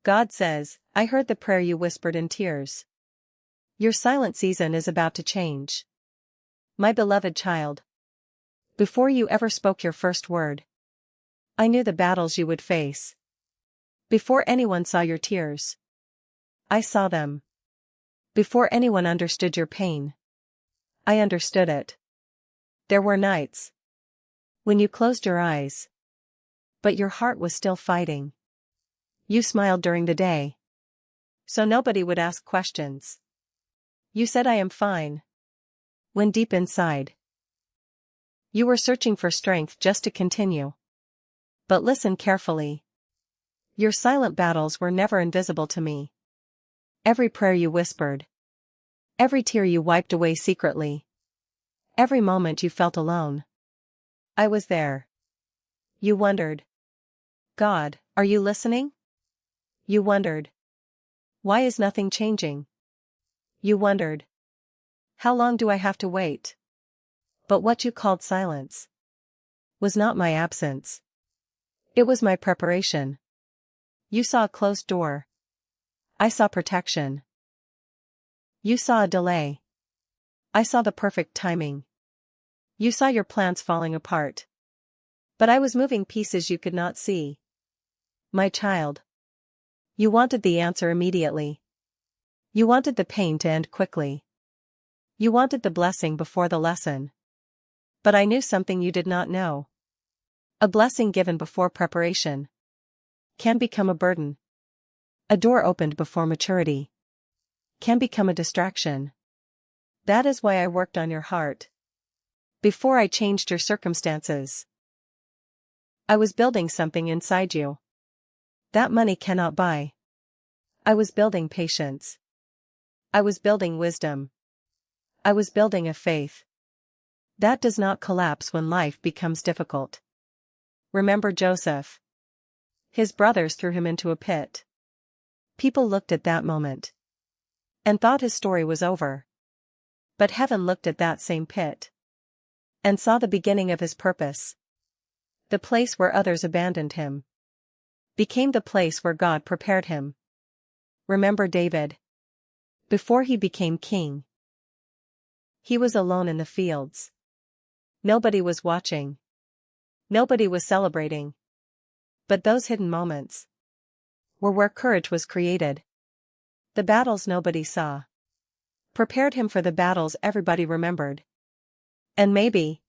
God says, I heard the prayer you whispered in tears. Your silent season is about to change. My beloved child. Before you ever spoke your first word, I knew the battles you would face. Before anyone saw your tears, I saw them. Before anyone understood your pain, I understood it. There were nights when you closed your eyes, but your heart was still fighting. You smiled during the day, so nobody would ask questions. You said I am fine, when deep inside, you were searching for strength just to continue. But listen carefully. Your silent battles were never invisible to me. Every prayer you whispered, every tear you wiped away secretly, every moment you felt alone, I was there. You wondered, God, are you listening? You wondered, why is nothing changing? You wondered, how long do I have to wait? But what you called silence was not my absence. It was my preparation. You saw a closed door. I saw protection. You saw a delay. I saw the perfect timing. You saw your plans falling apart. But I was moving pieces you could not see. My child. You wanted the answer immediately. You wanted the pain to end quickly. You wanted the blessing before the lesson. But I knew something you did not know. A blessing given before preparation can become a burden. A door opened before maturity can become a distraction. That is why I worked on your heart before I changed your circumstances. I was building something inside you that money cannot buy. I was building patience. I was building wisdom. I was building a faith that does not collapse when life becomes difficult. Remember Joseph. His brothers threw him into a pit. People looked at that moment and thought his story was over. But heaven looked at that same pit and saw the beginning of his purpose. The place where others abandoned him became the place where God prepared him. Remember David. Before he became king, he was alone in the fields. Nobody was watching. Nobody was celebrating. But those hidden moments were where courage was created. The battles nobody saw prepared him for the battles everybody remembered. And maybe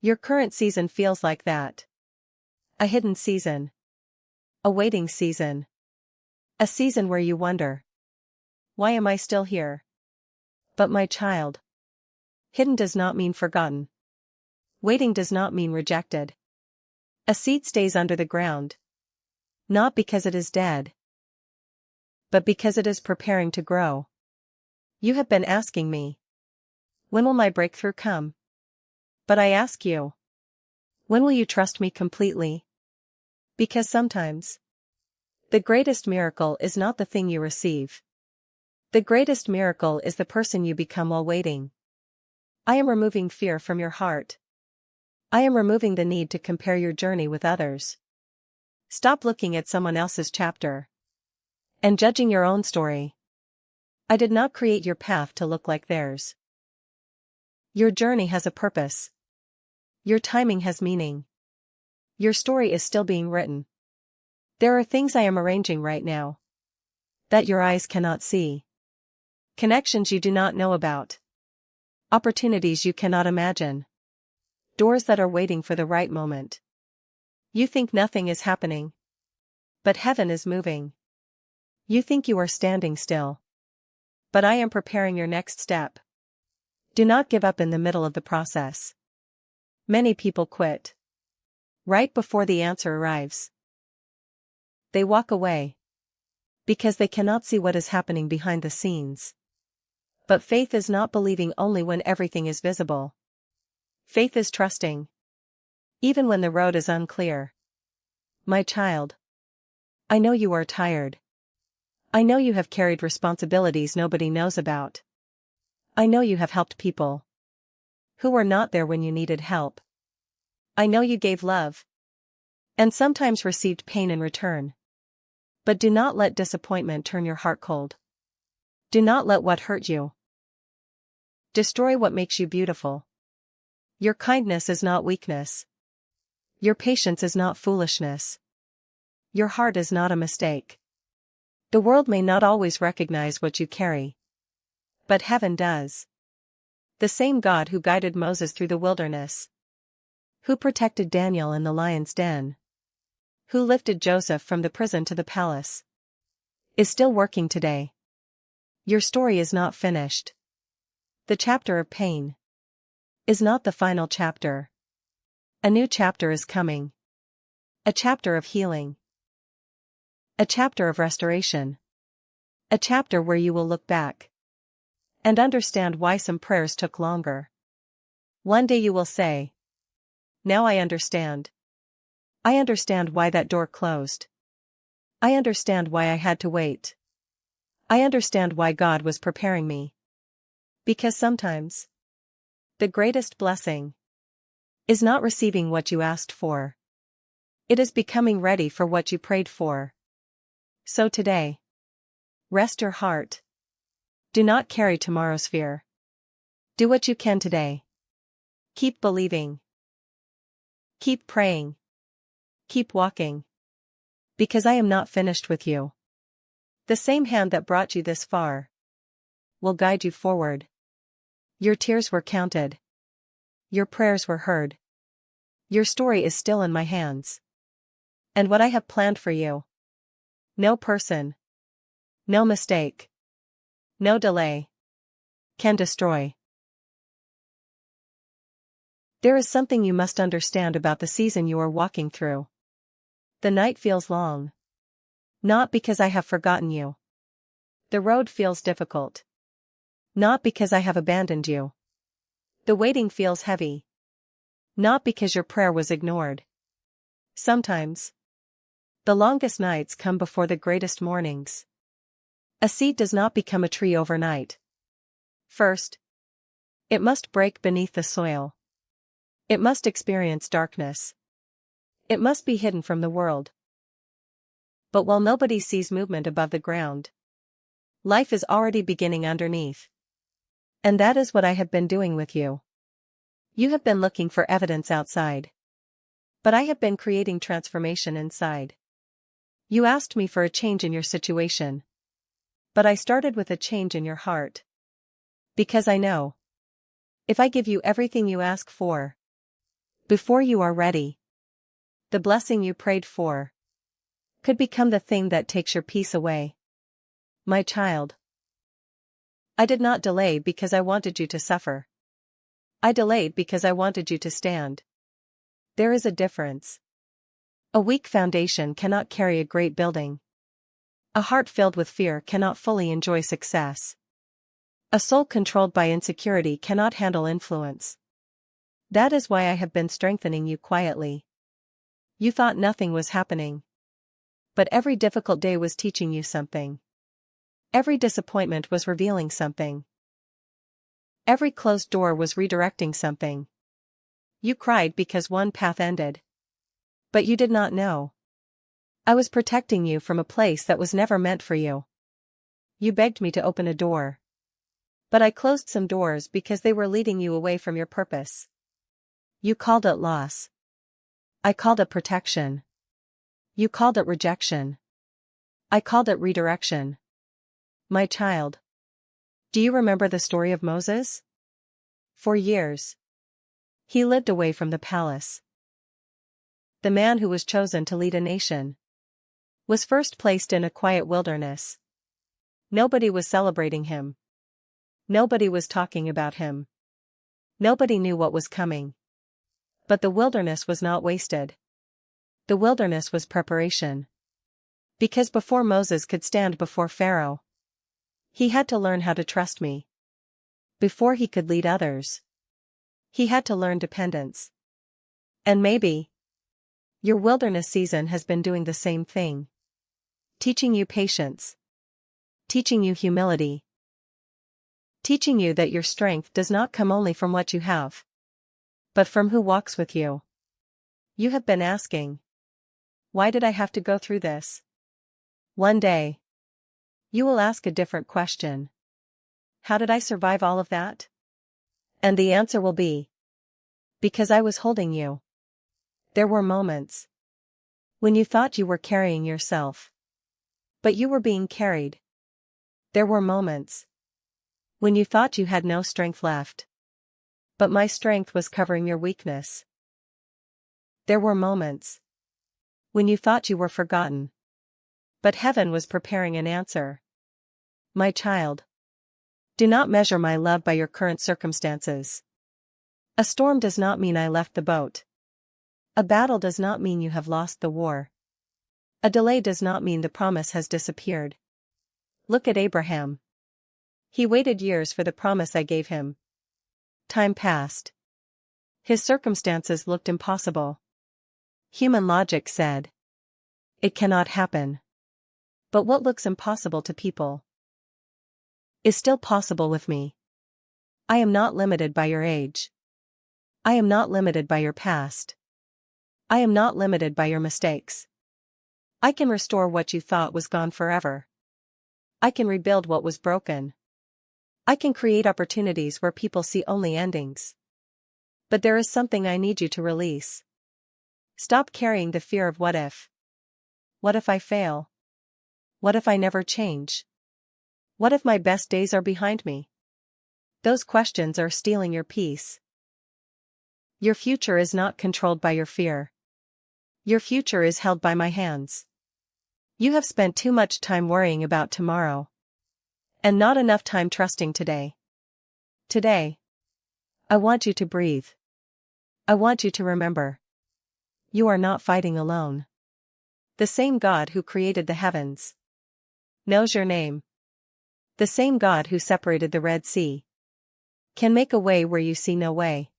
your current season feels like that. A hidden season. A waiting season. A season where you wonder, why am I still here? But my child, hidden does not mean forgotten. Waiting does not mean rejected. A seed stays under the ground, not because it is dead, but because it is preparing to grow. You have been asking me, when will my breakthrough come? But I ask you, when will you trust me completely? Because sometimes, the greatest miracle is not the thing you receive. The greatest miracle is the person you become while waiting. I am removing fear from your heart. I am removing the need to compare your journey with others. Stop looking at someone else's chapter and judging your own story. I did not create your path to look like theirs. Your journey has a purpose. Your timing has meaning. Your story is still being written. There are things I am arranging right now that your eyes cannot see. Connections you do not know about. Opportunities you cannot imagine. Doors that are waiting for the right moment. You think nothing is happening, but heaven is moving. You think you are standing still, but I am preparing your next step. Do not give up in the middle of the process. Many people quit right before the answer arrives. They walk away because they cannot see what is happening behind the scenes. But faith is not believing only when everything is visible. Faith is trusting, even when the road is unclear. My child, I know you are tired. I know you have carried responsibilities nobody knows about. I know you have helped people who were not there when you needed help. I know you gave love and sometimes received pain in return. But do not let disappointment turn your heart cold. Do not let what hurt you destroy what makes you beautiful. Your kindness is not weakness. Your patience is not foolishness. Your heart is not a mistake. The world may not always recognize what you carry, but heaven does. The same God who guided Moses through the wilderness, who protected Daniel in the lion's den, who lifted Joseph from the prison to the palace, is still working today. Your story is not finished. The chapter of pain is not the final chapter. A new chapter is coming. A chapter of healing. A chapter of restoration. A chapter where you will look back and understand why some prayers took longer. One day you will say, "Now I understand. I understand why that door closed. I understand why I had to wait. I understand why God was preparing me." Because sometimes the greatest blessing is not receiving what you asked for. It is becoming ready for what you prayed for. So today, rest your heart. Do not carry tomorrow's fear. Do what you can today. Keep believing. Keep praying. Keep walking. Because I am not finished with you. The same hand that brought you this far will guide you forward. Your tears were counted. Your prayers were heard. Your story is still in my hands. And what I have planned for you, no person, no mistake, no delay can destroy. There is something you must understand about the season you are walking through. The night feels long. Not because I have forgotten you. The road feels difficult. Not because I have abandoned you. The waiting feels heavy. Not because your prayer was ignored. Sometimes the longest nights come before the greatest mornings. A seed does not become a tree overnight. First, it must break beneath the soil. It must experience darkness. It must be hidden from the world. But while nobody sees movement above the ground, life is already beginning underneath. And that is what I have been doing with you. You have been looking for evidence outside. But I have been creating transformation inside. You asked me for a change in your situation. But I started with a change in your heart. Because I know, if I give you everything you ask for, before you are ready, the blessing you prayed for could become the thing that takes your peace away. My child, I did not delay because I wanted you to suffer. I delayed because I wanted you to stand. There is a difference. A weak foundation cannot carry a great building. A heart filled with fear cannot fully enjoy success. A soul controlled by insecurity cannot handle influence. That is why I have been strengthening you quietly. You thought nothing was happening. But every difficult day was teaching you something. Every disappointment was revealing something. Every closed door was redirecting something. You cried because one path ended. But you did not know. I was protecting you from a place that was never meant for you. You begged me to open a door. But I closed some doors because they were leading you away from your purpose. You called it loss. I called it protection. You called it rejection. I called it redirection. My child, do you remember the story of Moses? For years, he lived away from the palace. The man who was chosen to lead a nation was first placed in a quiet wilderness. Nobody was celebrating him. Nobody was talking about him. Nobody knew what was coming. But the wilderness was not wasted. The wilderness was preparation. Because before Moses could stand before Pharaoh, he had to learn how to trust me. Before he could lead others, he had to learn dependence. And maybe your wilderness season has been doing the same thing. Teaching you patience. Teaching you humility. Teaching you that your strength does not come only from what you have, but from who walks with you. You have been asking, why did I have to go through this? One day, you will ask a different question. How did I survive all of that? And the answer will be, because I was holding you. There were moments when you thought you were carrying yourself, but you were being carried. There were moments when you thought you had no strength left, but my strength was covering your weakness. There were moments when you thought you were forgotten, but heaven was preparing an answer. My child, do not measure my love by your current circumstances. A storm does not mean I left the boat. A battle does not mean you have lost the war. A delay does not mean the promise has disappeared. Look at Abraham. He waited years for the promise I gave him. Time passed. His circumstances looked impossible. Human logic said, it cannot happen. But what looks impossible to people is still possible with me. I am not limited by your age. I am not limited by your past. I am not limited by your mistakes. I can restore what you thought was gone forever. I can rebuild what was broken. I can create opportunities where people see only endings. But there is something I need you to release. Stop carrying the fear of what if. What if I fail? What if I never change? What if my best days are behind me? Those questions are stealing your peace. Your future is not controlled by your fear. Your future is held by my hands. You have spent too much time worrying about tomorrow, and not enough time trusting today. Today, I want you to breathe. I want you to remember. You are not fighting alone. The same God who created the heavens knows your name. The same God who separated the Red Sea can make a way where you see no way.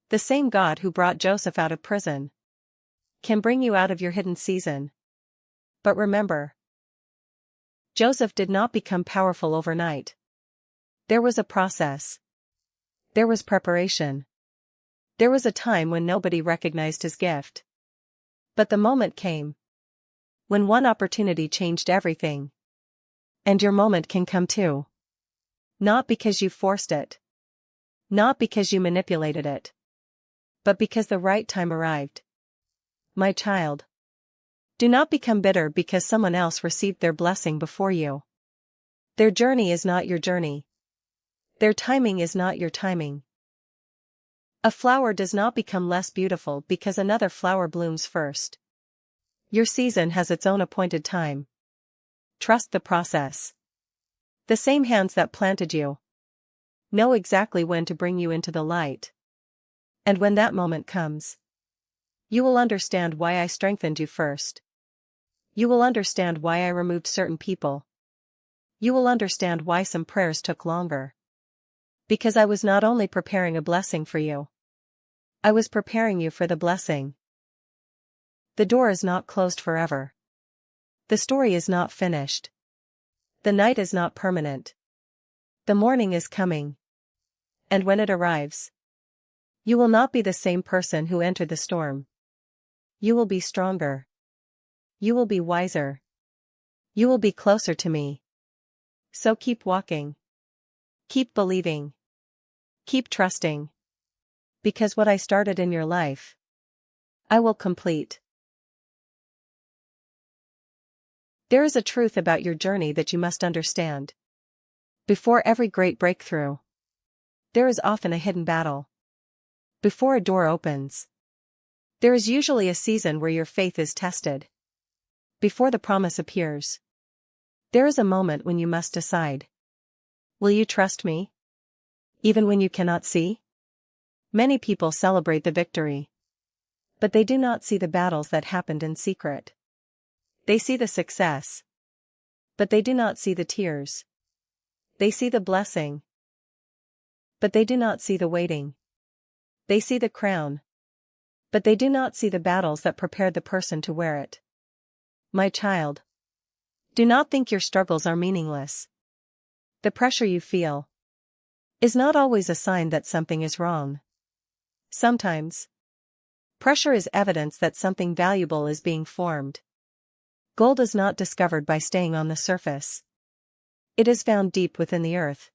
The same God who brought Joseph out of prison can bring you out of your hidden season. But remember, Joseph did not become powerful overnight. There was a process. There was preparation. There was a time when nobody recognized his gift. But the moment came when one opportunity changed everything. And your moment can come too. Not because you forced it. Not because you manipulated it. But because the right time arrived. My child, do not become bitter because someone else received their blessing before you. Their journey is not your journey. Their timing is not your timing. A flower does not become less beautiful because another flower blooms first. Your season has its own appointed time. Trust the process. The same hands that planted you know exactly when to bring you into the light. And when that moment comes, you will understand why I strengthened you first. You will understand why I removed certain people. You will understand why some prayers took longer. Because I was not only preparing a blessing for you, I was preparing you for the blessing. The door is not closed forever. The story is not finished. The night is not permanent. The morning is coming. And when it arrives, you will not be the same person who entered the storm. You will be stronger. You will be wiser. You will be closer to me. So keep walking. Keep believing. Keep trusting. Because what I started in your life, I will complete. There is a truth about your journey that you must understand. Before every great breakthrough, there is often a hidden battle. Before a door opens, there is usually a season where your faith is tested. Before the promise appears, there is a moment when you must decide. Will you trust me? Even when you cannot see? Many people celebrate the victory, but they do not see the battles that happened in secret. They see the success, but they do not see the tears. They see the blessing, but they do not see the waiting. They see the crown, but they do not see the battles that prepared the person to wear it. My child, do not think your struggles are meaningless. The pressure you feel is not always a sign that something is wrong. Sometimes, pressure is evidence that something valuable is being formed. Gold is not discovered by staying on the surface. It is found deep within the earth.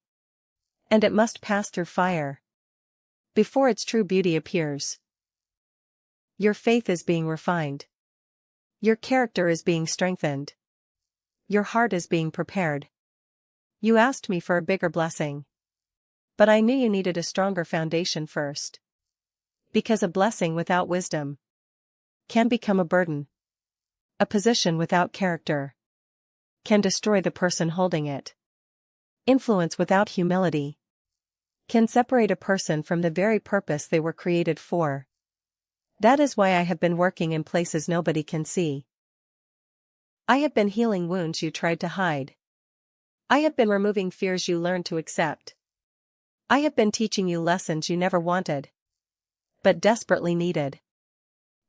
And it must pass through fire before its true beauty appears. Your faith is being refined. Your character is being strengthened. Your heart is being prepared. You asked me for a bigger blessing. But I knew you needed a stronger foundation first. Because a blessing without wisdom can become a burden. A position without character can destroy the person holding it. Influence without humility can separate a person from the very purpose they were created for. That is why I have been working in places nobody can see. I have been healing wounds you tried to hide. I have been removing fears you learned to accept. I have been teaching you lessons you never wanted, but desperately needed.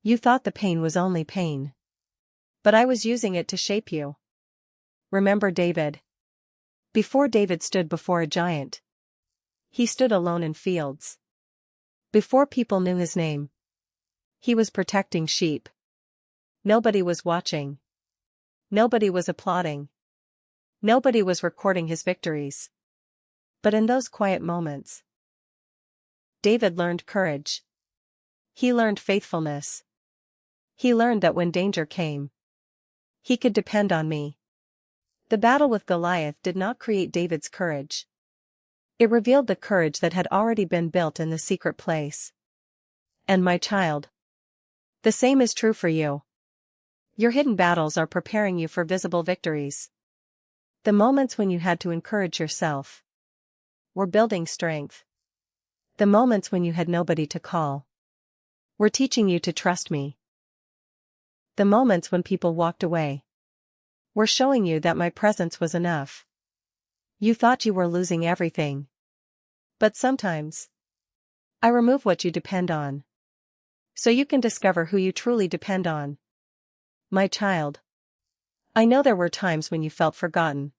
You thought the pain was only pain. But I was using it to shape you. Remember David. Before David stood before a giant, he stood alone in fields. Before people knew his name, he was protecting sheep. Nobody was watching. Nobody was applauding. Nobody was recording his victories. But in those quiet moments, David learned courage. He learned faithfulness. He learned that when danger came, he could depend on me. The battle with Goliath did not create David's courage. It revealed the courage that had already been built in the secret place. And my child, the same is true for you. Your hidden battles are preparing you for visible victories. The moments when you had to encourage yourself were building strength. The moments when you had nobody to call were teaching you to trust me. The moments when people walked away were showing you that my presence was enough. You thought you were losing everything. But sometimes, I remove what you depend on, so you can discover who you truly depend on. My child, I know there were times when you felt forgotten.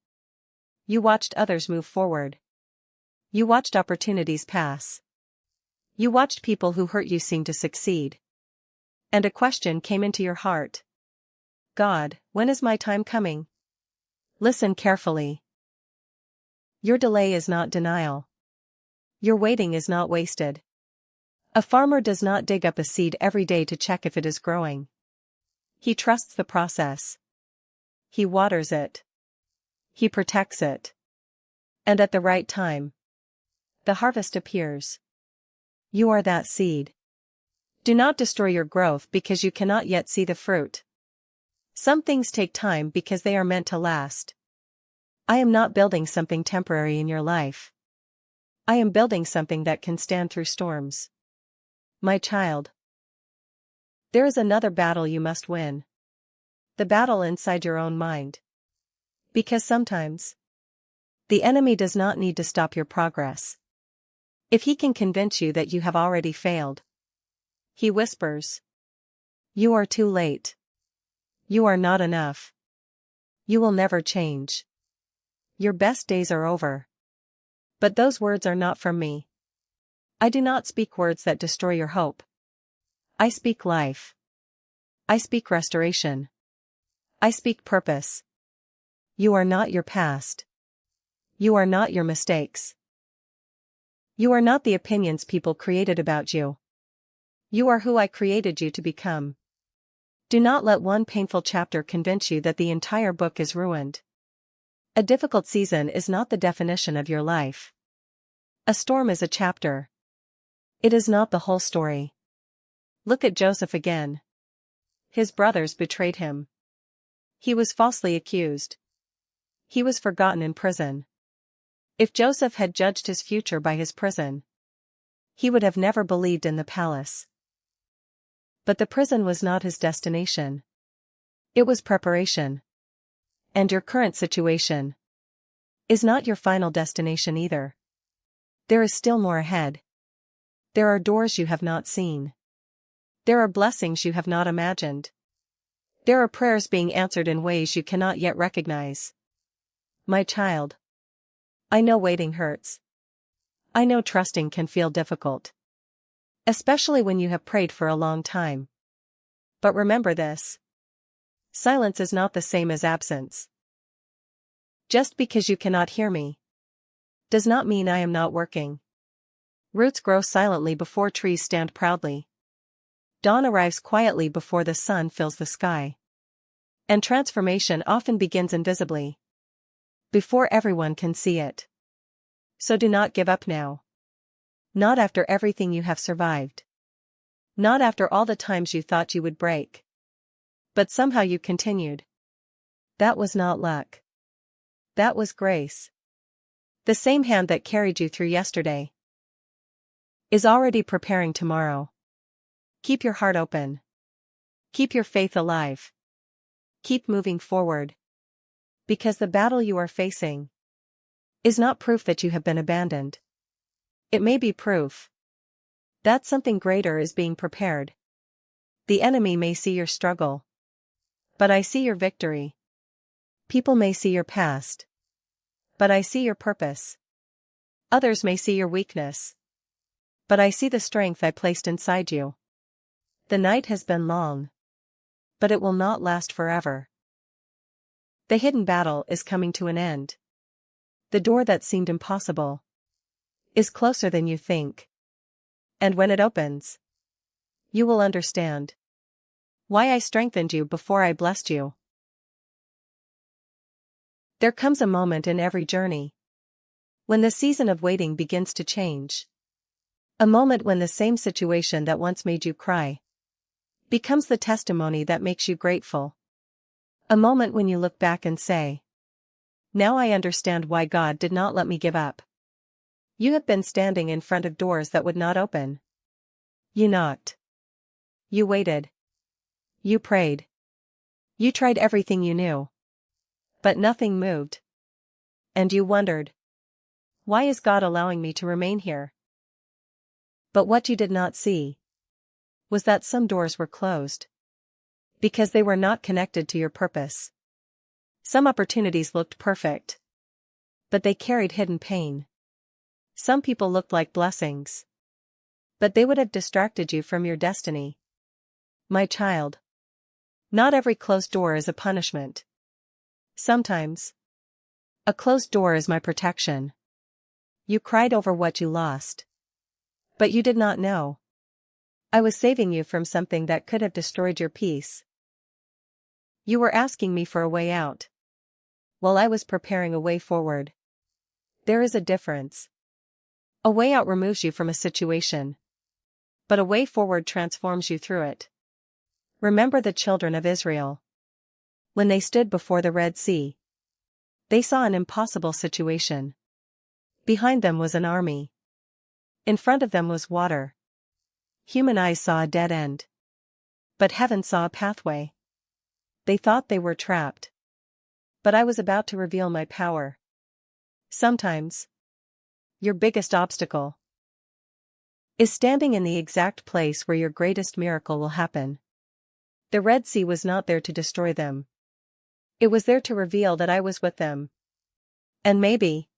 You watched others move forward. You watched opportunities pass. You watched people who hurt you seem to succeed. And a question came into your heart. God, when is my time coming? Listen carefully. Your delay is not denial. Your waiting is not wasted. A farmer does not dig up a seed every day to check if it is growing. He trusts the process. He waters it. He protects it. And at the right time, the harvest appears. You are that seed. Do not destroy your growth because you cannot yet see the fruit. Some things take time because they are meant to last. I am not building something temporary in your life. I am building something that can stand through storms. My child, there is another battle you must win. The battle inside your own mind. Because sometimes, the enemy does not need to stop your progress. If he can convince you that you have already failed, he whispers, you are too late. You are not enough. You will never change. Your best days are over. But those words are not from me. I do not speak words that destroy your hope. I speak life. I speak restoration. I speak purpose. You are not your past. You are not your mistakes. You are not the opinions people created about you. You are who I created you to become. Do not let one painful chapter convince you that the entire book is ruined. A difficult season is not the definition of your life. A storm is a chapter. It is not the whole story. Look at Joseph again. His brothers betrayed him. He was falsely accused. He was forgotten in prison. If Joseph had judged his future by his prison, he would have never believed in the palace. But the prison was not his destination. It was preparation. And your current situation is not your final destination either. There is still more ahead. There are doors you have not seen. There are blessings you have not imagined. There are prayers being answered in ways you cannot yet recognize. My child, I know waiting hurts. I know trusting can feel difficult. Especially when you have prayed for a long time. But remember this. Silence is not the same as absence. Just because you cannot hear me does not mean I am not working. Roots grow silently before trees stand proudly. Dawn arrives quietly before the sun fills the sky. And transformation often begins invisibly, before everyone can see it. So do not give up now. Not after everything you have survived. Not after all the times you thought you would break. But somehow you continued. That was not luck. That was grace. The same hand that carried you through yesterday is already preparing tomorrow. Keep your heart open. Keep your faith alive. Keep moving forward. Because the battle you are facing is not proof that you have been abandoned. It may be proof that something greater is being prepared. The enemy may see your struggle, but I see your victory. People may see your past, but I see your purpose. Others may see your weakness, but I see the strength I placed inside you. The night has been long, but it will not last forever. The hidden battle is coming to an end. The door that seemed impossible is closer than you think. And when it opens, you will understand why I strengthened you before I blessed you. There comes a moment in every journey when the season of waiting begins to change. A moment when the same situation that once made you cry becomes the testimony that makes you grateful. A moment when you look back and say, now I understand why God did not let me give up. You have been standing in front of doors that would not open. You knocked. You waited. You prayed. You tried everything you knew. But nothing moved. And you wondered, why is God allowing me to remain here? But what you did not see was that some doors were closed because they were not connected to your purpose. Some opportunities looked perfect, but they carried hidden pain. Some people looked like blessings, but they would have distracted you from your destiny. My child, not every closed door is a punishment. Sometimes, a closed door is my protection. You cried over what you lost, but you did not know I was saving you from something that could have destroyed your peace. You were asking me for a way out, while I was preparing a way forward. There is a difference. A way out removes you from a situation, but a way forward transforms you through it. Remember the children of Israel. When they stood before the Red Sea, they saw an impossible situation. Behind them was an army. In front of them was water. Human eyes saw a dead end, but heaven saw a pathway. They thought they were trapped, but I was about to reveal my power. Sometimes, your biggest obstacle is standing in the exact place where your greatest miracle will happen. The Red Sea was not there to destroy them. It was there to reveal that I was with them. And maybe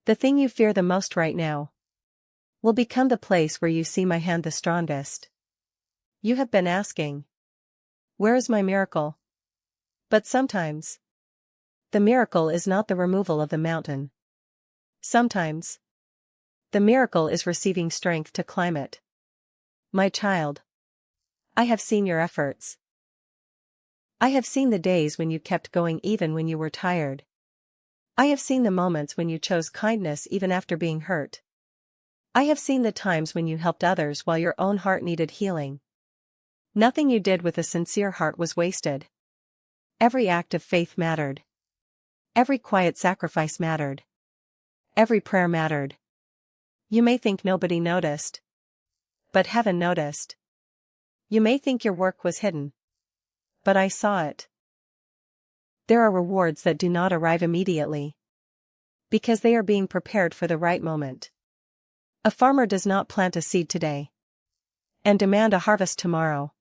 the thing you fear the most right now will become the place where you see my hand the strongest. You have been asking, where is my miracle? But sometimes, the miracle is not the removal of the mountain. Sometimes, the miracle is receiving strength to climb it. My child, I have seen your efforts. I have seen the days when you kept going even when you were tired. I have seen the moments when you chose kindness even after being hurt. I have seen the times when you helped others while your own heart needed healing. Nothing you did with a sincere heart was wasted. Every act of faith mattered. Every quiet sacrifice mattered. Every prayer mattered. You may think nobody noticed, but heaven noticed. You may think your work was hidden, but I saw it. There are rewards that do not arrive immediately, because they are being prepared for the right moment. A farmer does not plant a seed today and demand a harvest tomorrow.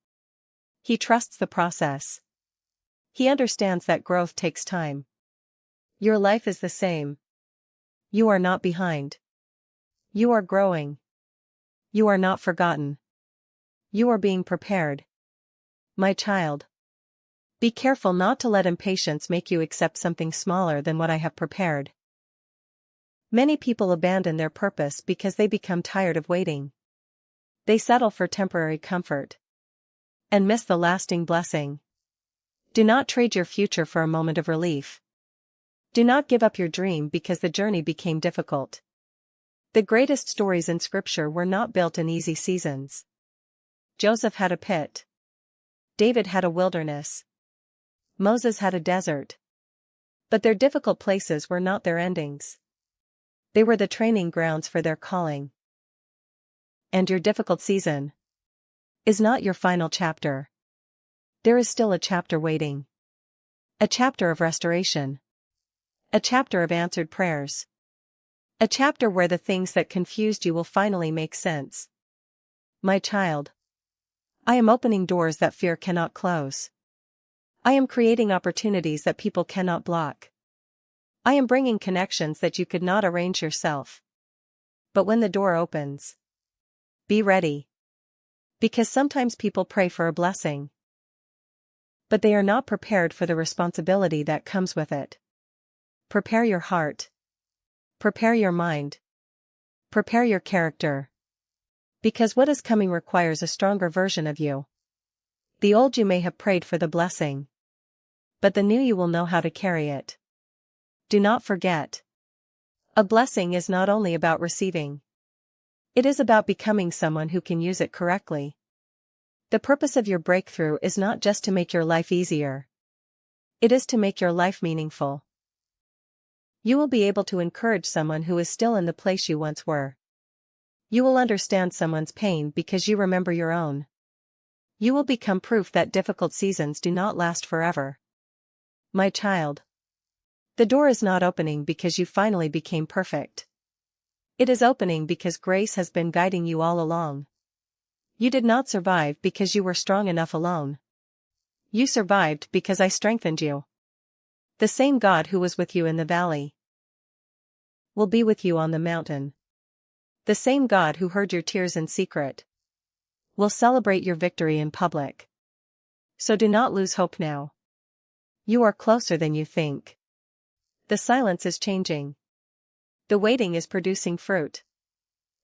He trusts the process. He understands that growth takes time. Your life is the same. You are not behind. You are growing. You are not forgotten. You are being prepared. My child. Be careful not to let impatience make you accept something smaller than what I have prepared. Many people abandon their purpose because they become tired of waiting. They settle for temporary comfort and miss the lasting blessing. Do not trade your future for a moment of relief. Do not give up your dream because the journey became difficult. The greatest stories in Scripture were not built in easy seasons. Joseph had a pit. David had a wilderness. Moses had a desert. But their difficult places were not their endings. They were the training grounds for their calling. And your difficult season is not your final chapter. There is still a chapter waiting. A chapter of restoration. A chapter of answered prayers. A chapter where the things that confused you will finally make sense. My child, I am opening doors that fear cannot close. I am creating opportunities that people cannot block. I am bringing connections that you could not arrange yourself. But when the door opens, be ready. Because sometimes people pray for a blessing, but they are not prepared for the responsibility that comes with it. Prepare your heart. Prepare your mind. Prepare your character. Because what is coming requires a stronger version of you. The old you may have prayed for the blessing, but the new you will know how to carry it. Do not forget. A blessing is not only about receiving. It is about becoming someone who can use it correctly. The purpose of your breakthrough is not just to make your life easier. It is to make your life meaningful. You will be able to encourage someone who is still in the place you once were. You will understand someone's pain because you remember your own. You will become proof that difficult seasons do not last forever. My child, the door is not opening because you finally became perfect. It is opening because grace has been guiding you all along. You did not survive because you were strong enough alone. You survived because I strengthened you. The same God who was with you in the valley will be with you on the mountain. The same God who heard your tears in secret will celebrate your victory in public. So do not lose hope now. You are closer than you think. The silence is changing. The waiting is producing fruit.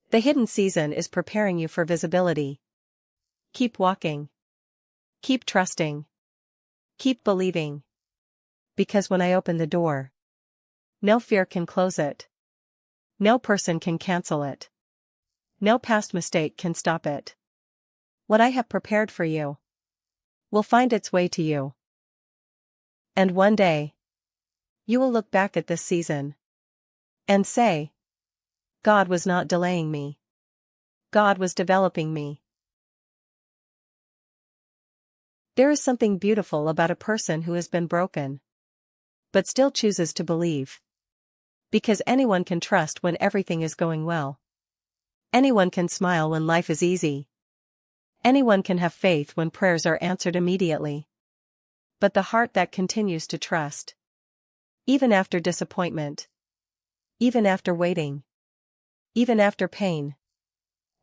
The hidden season is preparing you for visibility. Keep walking. Keep trusting. Keep believing. Because when I open the door, no fear can close it. No person can cancel it. No past mistake can stop it. What I have prepared for you will find its way to you. And one day, you will look back at this season and say, God was not delaying me. God was developing me. There is something beautiful about a person who has been broken, but still chooses to believe. Because anyone can trust when everything is going well. Anyone can smile when life is easy. Anyone can have faith when prayers are answered immediately. But the heart that continues to trust, even after disappointment, even after waiting, even after pain,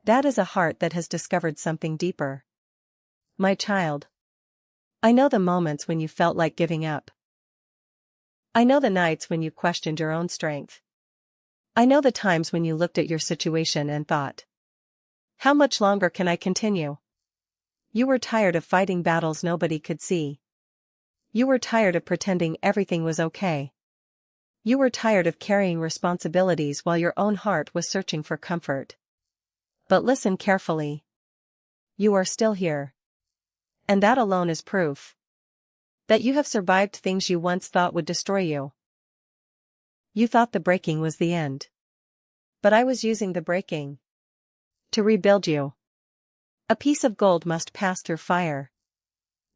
that is a heart that has discovered something deeper. My child, I know the moments when you felt like giving up. I know the nights when you questioned your own strength. I know the times when you looked at your situation and thought, how much longer can I continue? You were tired of fighting battles nobody could see. You were tired of pretending everything was okay. You were tired of carrying responsibilities while your own heart was searching for comfort. But listen carefully. You are still here. And that alone is proof that you have survived things you once thought would destroy you. You thought the breaking was the end. But I was using the breaking to rebuild you. A piece of gold must pass through fire.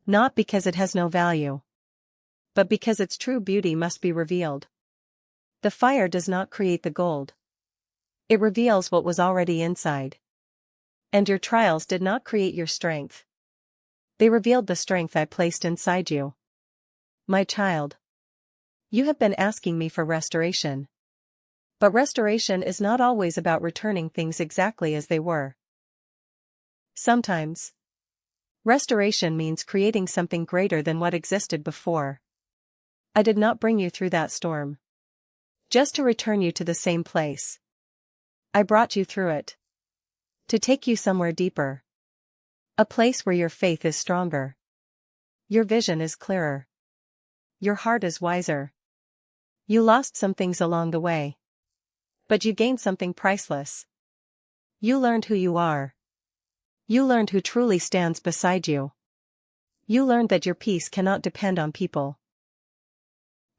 Not because it has no value, but because its true beauty must be revealed. The fire does not create the gold. It reveals what was already inside. And your trials did not create your strength. They revealed the strength I placed inside you. My child, you have been asking me for restoration. But restoration is not always about returning things exactly as they were. Sometimes, Restoration means creating something greater than what existed before. I did not bring you through that storm just to return you to the same place. I brought you through it to take you somewhere deeper. A place where your faith is stronger. Your vision is clearer. Your heart is wiser. You lost some things along the way, but you gained something priceless. You learned who you are. You learned who truly stands beside you. You learned that your peace cannot depend on people.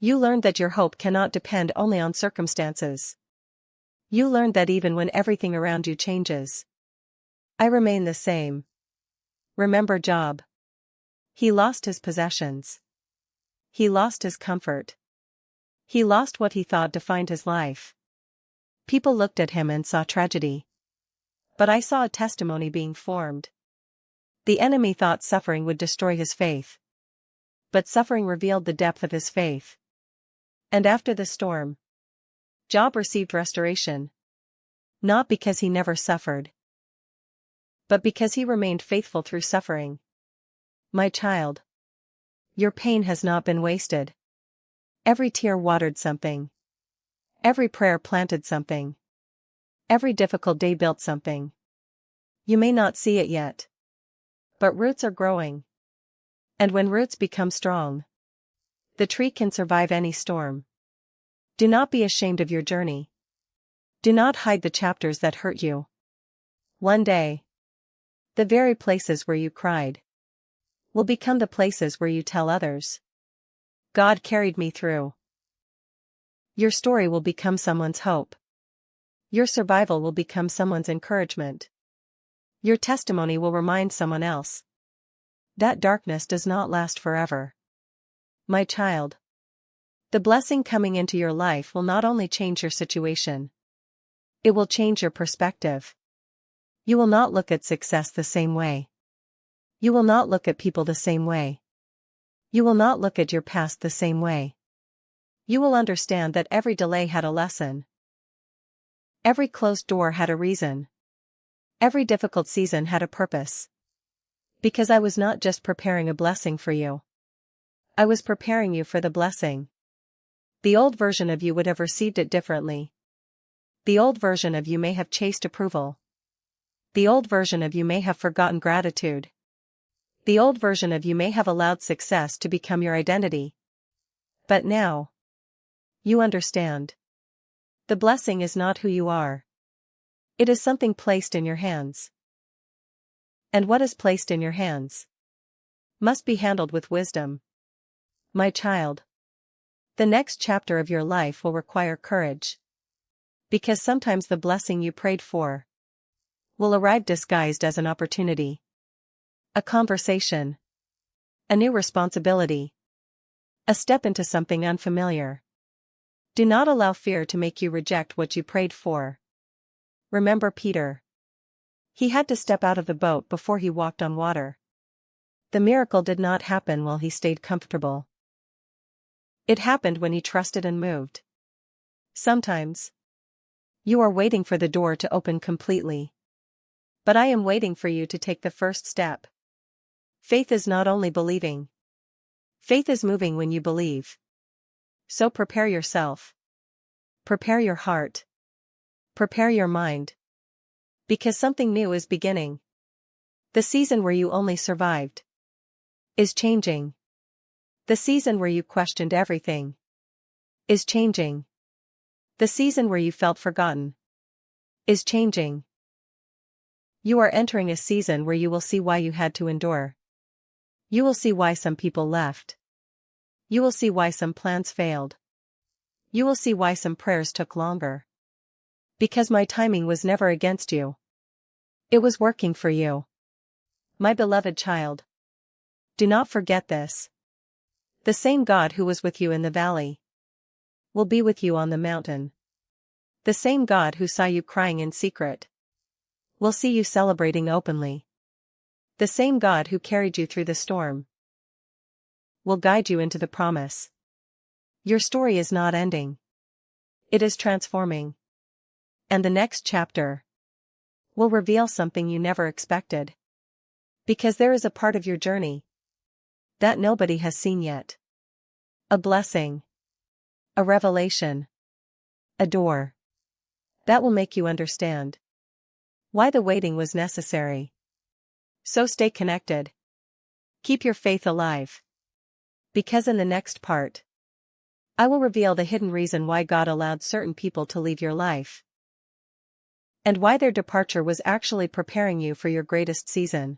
You learned that your hope cannot depend only on circumstances. You learned that even when everything around you changes, I remain the same. Remember Job. He lost his possessions. He lost his comfort. He lost what he thought defined his life. People looked at him and saw tragedy. But I saw a testimony being formed. The enemy thought suffering would destroy his faith. But suffering revealed the depth of his faith. And after the storm, Job received restoration. Not because he never suffered, but because he remained faithful through suffering. My child, your pain has not been wasted. Every tear watered something. Every prayer planted something. Every difficult day built something. You may not see it yet, but roots are growing. And when roots become strong, the tree can survive any storm. Do not be ashamed of your journey. Do not hide the chapters that hurt you. One day, the very places where you cried will become the places where you tell others, God carried me through. Your story will become someone's hope. Your survival will become someone's encouragement. Your testimony will remind someone else that darkness does not last forever. My child, the blessing coming into your life will not only change your situation, it will change your perspective. You will not look at success the same way. You will not look at people the same way. You will not look at your past the same way. You will understand that every delay had a lesson. Every closed door had a reason. Every difficult season had a purpose. Because I was not just preparing a blessing for you. I was preparing you for the blessing. The old version of you would have received it differently. The old version of you may have chased approval. The old version of you may have forgotten gratitude. The old version of you may have allowed success to become your identity. But now, you understand. The blessing is not who you are. It is something placed in your hands. And what is placed in your hands must be handled with wisdom. My child, the next chapter of your life will require courage. Because sometimes the blessing you prayed for will arrive disguised as an opportunity. A conversation. A new responsibility. A step into something unfamiliar. Do not allow fear to make you reject what you prayed for. Remember Peter. He had to step out of the boat before he walked on water. The miracle did not happen while he stayed comfortable. It happened when he trusted and moved. Sometimes, you are waiting for the door to open completely. But I am waiting for you to take the first step. Faith is not only believing. Faith is moving when you believe. So prepare yourself. Prepare your heart. Prepare your mind. Because something new is beginning. The season where you only survived is changing. The season where you questioned everything is changing. The season where you felt forgotten is changing. You are entering a season where you will see why you had to endure. You will see why some people left. You will see why some plans failed. You will see why some prayers took longer. Because my timing was never against you. It was working for you. My beloved child. Do not forget this. The same God who was with you in the valley will be with you on the mountain. The same God who saw you crying in secret will see you celebrating openly. The same God who carried you through the storm will guide you into the promise. Your story is not ending. It is transforming. And the next chapter will reveal something you never expected. Because there is a part of your journey that nobody has seen yet. A blessing. A revelation. A door. That will make you understand why the waiting was necessary. So stay connected. Keep your faith alive. Because in the next part, I will reveal the hidden reason why God allowed certain people to leave your life, and why their departure was actually preparing you for your greatest season.